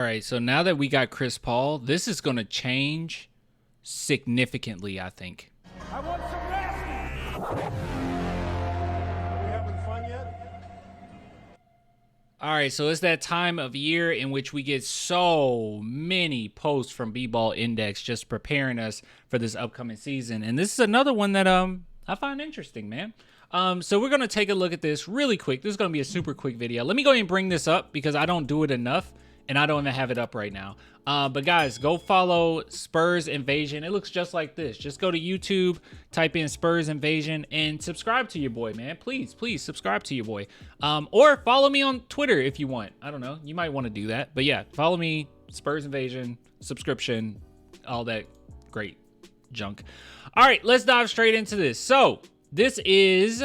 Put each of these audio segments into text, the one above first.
All right, so now that we got Chris Paul, this is going to change significantly, I think. I want some nasty. Are we having fun yet? All right, so it's that time of year in which we get so many posts from B-Ball Index just preparing us for this upcoming season. And this is another one that I find interesting, man. So we're going to take a look at this really quick. This is going to be a super quick video. Let me go ahead and bring this up because I don't do it enough. And I don't even have it up right now. But guys, go follow Spurs Invasion. It looks just like this. Just go to YouTube, type in Spurs Invasion, and subscribe to your boy, man. Please subscribe to your boy. Or follow me on Twitter if you want. I don't know. You might want to do that. But yeah, follow me, Spurs Invasion, subscription, all that great junk. All right, let's dive straight into this. So this is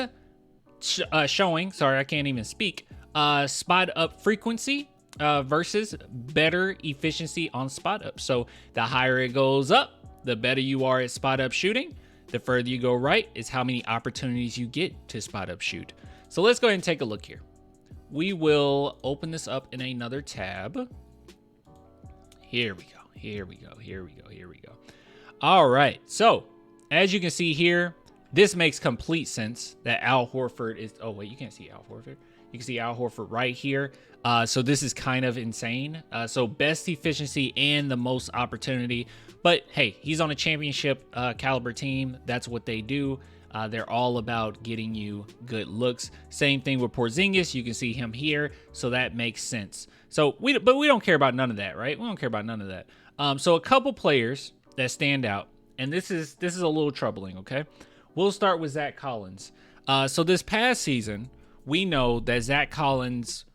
showing, sorry, I can't even speak, spot up frequency versus better efficiency on spot up. So the higher it goes up, the better you are at spot up shooting. The further you go right is how many opportunities you get to spot up shoot. So let's go ahead and take a look here. We will open this up in another tab. Here we go. All right. So as you can see here, this makes complete sense that Al Horford is, oh wait, you can't see Al Horford. You can see Al Horford right here. So this is kind of insane. So best efficiency and the most opportunity. But hey, he's on a championship caliber team. That's what they do. They're all about getting you good looks. Same thing with Porzingis. You can see him here. So that makes sense. So but we don't care about none of that, right? We don't care about none of that. So a couple players that stand out, and this is a little troubling, okay? We'll start with Zach Collins. So this past season, we know that Zach Collins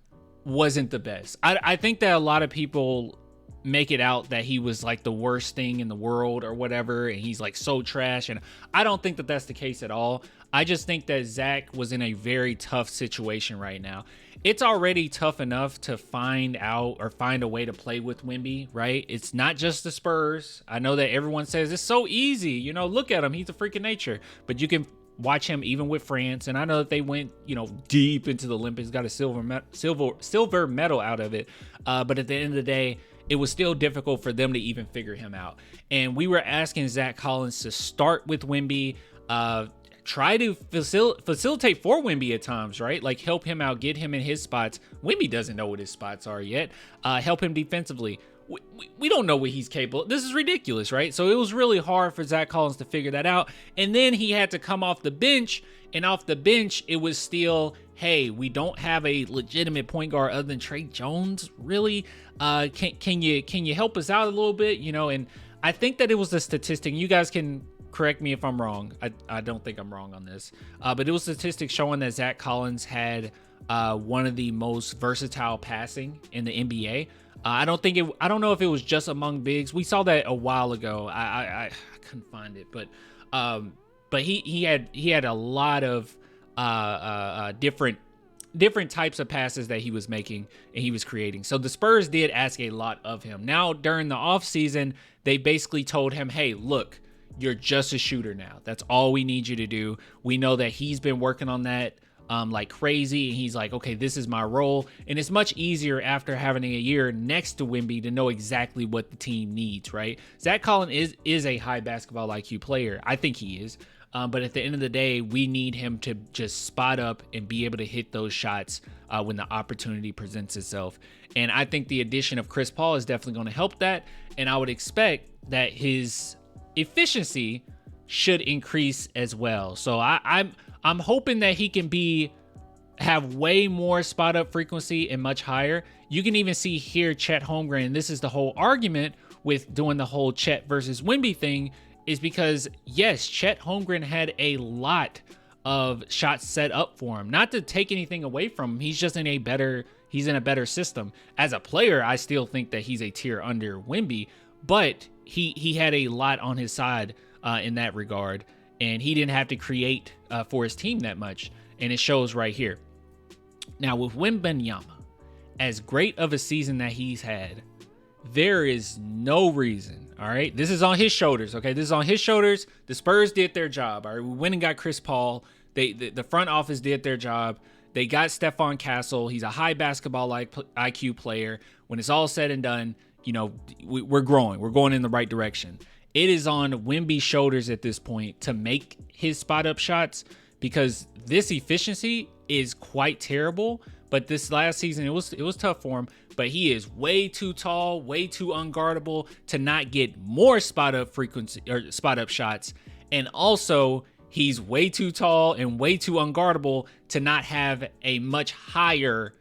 wasn't the best. I think that a lot of people make it out that he was like the worst thing in the world or whatever, and he's like so trash, and I don't think that that's the case at all. I just think that Zach was in a very tough situation right now. It's already tough enough to find out or find a way to play with Wemby, right? It's not just the Spurs. I know that everyone says it's so easy, you know, look at him, he's a freak of nature, but you can watch him even with France, and I know that they went, you know, deep into the Olympics, got a silver medal out of it. But at the end of the day, it was still difficult for them to even figure him out. And we were asking Zach Collins to start with Wemby, try to facilitate for Wemby at times, right? Like help him out, get him in his spots. Wemby doesn't know what his spots are yet. Help him defensively. We don't know what he's capable of. This is ridiculous, right? So it was really hard for Zach Collins to figure that out. And then he had to come off the bench, and off the bench, it was still, hey, we don't have a legitimate point guard other than Trey Jones, really? Can you help us out a little bit? You know, and I think that it was the statistic. You guys can correct me if I'm wrong. I don't think I'm wrong on this. But it was statistics showing that Zach Collins had one of the most versatile passing in the NBA. I don't know if it was just among bigs. We saw that a while ago. I couldn't find it, but he had a lot of different types of passes that he was making and he was creating. So the Spurs did ask a lot of him. Now during the offseason, they basically told him, hey, look, you're just a shooter now. That's all we need you to do. We know that he's been working on that like crazy, and he's like, okay, this is my role. And it's much easier after having a year next to Wemby to know exactly what the team needs, right? Zach Collins is a high basketball IQ player. I think he is. But at the end of the day, we need him to just spot up and be able to hit those shots when the opportunity presents itself. And I think the addition of Chris Paul is definitely going to help that. And I would expect that his efficiency should increase as well. So I'm hoping that he can have way more spot up frequency and much higher. You can even see here Chet Holmgren, and this is the whole argument with doing the whole Chet versus Wemby thing, is because yes, Chet Holmgren had a lot of shots set up for him. Not to take anything away from him, he's just in a better system. As a player, I still think that he's a tier under Wemby, but he had a lot on his side in that regard, and he didn't have to create for his team that much, and it shows right here. Now with Wembanyama, as great of a season that he's had, there is no reason, all right? This is on his shoulders, okay? This is on his shoulders. The Spurs did their job, all right? We went and got Chris Paul. The front office did their job. They got Stephon Castle. He's a high basketball IQ player. when it's all said and done, you know, we're growing. We're going in the right direction. It is on Wemby's shoulders at this point to make his spot up shots, because this efficiency is quite terrible. But this last season, it was tough for him. But he is way too tall, way too unguardable to not get more spot up frequency or spot up shots. And also, he's way too tall and way too unguardable to not have a much higher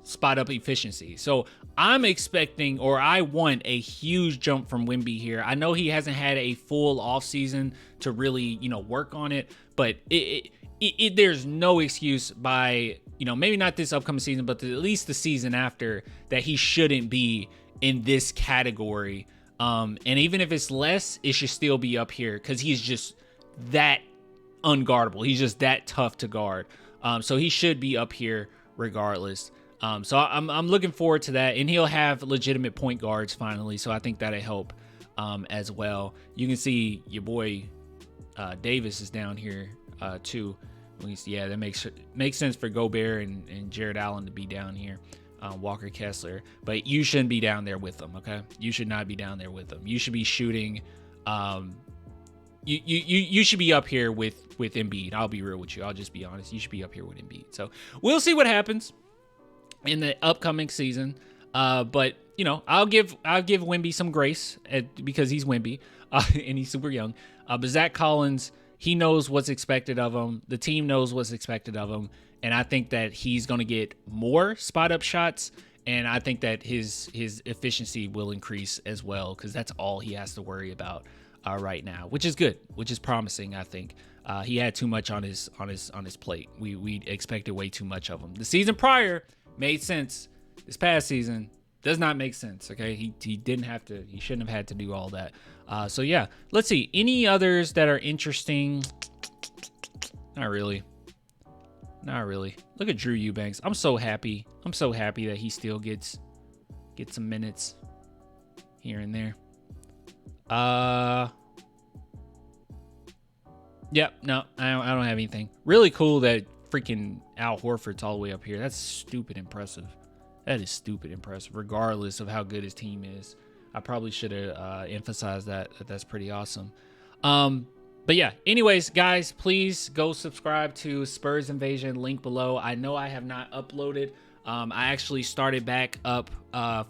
spot up efficiency. So I'm expecting, or I want, a huge jump from Wemby here. I know he hasn't had a full off season to really, you know, work on it, but there's no excuse by, you know, maybe not this upcoming season, but at least the season after, that he shouldn't be in this category. And even if it's less, it should still be up here, because he's just that unguardable. He's just that tough to guard. So he should be up here regardless. So I'm looking forward to that, and he'll have legitimate point guards finally. So I think that'll help as well. You can see your boy Davis is down here too. Yeah, that makes sense for Gobert and Jared Allen to be down here. Walker Kessler, but you shouldn't be down there with them. Okay, you should not be down there with them. You should be shooting. You should be up here with Embiid. I'll be real with you. I'll just be honest. You should be up here with Embiid. So we'll see what happens in the upcoming season. But you know, I'll give Wemby some grace because he's Wemby and he's super young. But Zach Collins, he knows what's expected of him. The team knows what's expected of him. And I think that he's going to get more spot up shots. And I think that his efficiency will increase as well, because that's all he has to worry about right now, which is good, which is promising. I think he had too much on his plate. We expected way too much of him. The season prior made sense. This past season does not make sense. Okay, he didn't have to. He shouldn't have had to do all that. So yeah, let's see. Any others that are interesting? Not really. Look at Drew Eubanks. I'm so happy that he still gets some minutes here and there. Yep. No, I don't have anything. Really cool that freaking Al Horford's all the way up here. That's stupid impressive. That is stupid impressive, regardless of how good his team is. I probably should have emphasized that. That's pretty awesome. But yeah, anyways, guys, please go subscribe to Spurs Invasion, link below. I know I have not uploaded. I actually started back up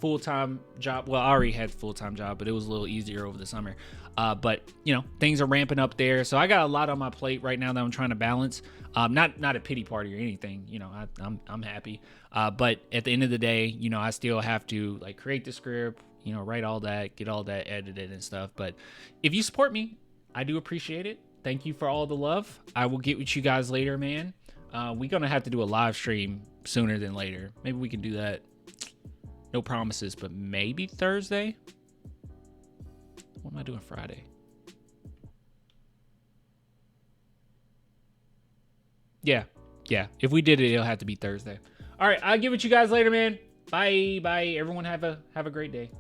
full-time job. Well, I already had a full-time job, but it was a little easier over the summer. But you know, things are ramping up there. So I got a lot on my plate right now that I'm trying to balance. Not a pity party or anything, you know, I'm happy. But at the end of the day, you know, I still have to like create the script, you know, write all that, get all that edited and stuff. But if you support me, I do appreciate it. Thank you for all the love. I will get with you guys later, man. We're going to have to do a live stream sooner than later. Maybe we can do that. No promises, but maybe Thursday. What am I doing Friday? Yeah. If we did it, it'll have to be Thursday. All right. I'll get with you guys later, man. Bye. Everyone have a great day.